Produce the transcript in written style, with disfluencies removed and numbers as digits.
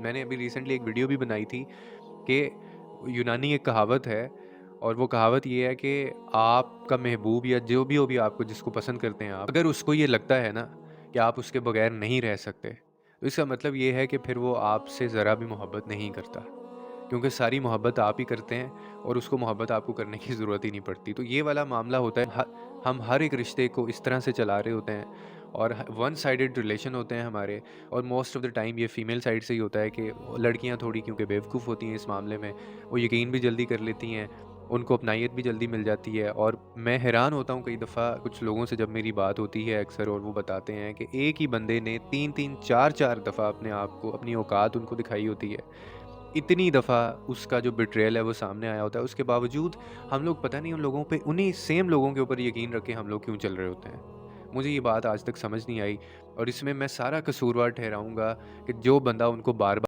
मैंने अभी रिसेंटली एक वीडियो भी बनाई थी कि यूनानी एक कहावत है और वो कहावत ये है कि आपका महबूब या जो भी हो भी आपको जिसको पसंद करते हैं आप, अगर उसको ये लगता है ना कि आप उसके बगैर नहीं रह सकते, तो इसका मतलब ये है कि फिर वो आपसे ज़रा भी मोहब्बत नहीं करता। क्योंकि सारी मोहब्बत आप ही करते हैं और उसको मोहब्बत आपको करने की ज़रूरत ही नहीं पड़ती। तो ये वाला मामला होता है हम हर एक रिश्ते को इस तरह से चला रहे होते हैं और वन साइडेड रिलेशन होते हैं हमारे। और मोस्ट ऑफ द टाइम ये फीमेल साइड से ही होता है कि लड़कियां थोड़ी क्योंकि बेवकूफ़ होती हैं इस मामले में, वो यकीन भी जल्दी कर लेती हैं, उनको अपनाइत भी जल्दी मिल जाती है। और मैं हैरान होता हूँ कई दफ़ा कुछ लोगों से जब मेरी बात होती है अक्सर, और वो बताते हैं कि एक ही बंदे ने तीन तीन चार चार दफ़ा अपने आप को, अपनी औकात उनको दिखाई होती है, इतनी दफ़ा उसका जो बिट्रेयल है वो सामने आया होता है, उसके बावजूद हम लोग पता नहीं उन लोगों पे, उन्हीं सेम लोगों के ऊपर यकीन रख के हम लोग क्यों चल रहे होते हैं। मुझे ये बात आज तक समझ नहीं आई और इसमें मैं सारा कसूरवार ठहराऊँगा कि जो बंदा उनको बार-बार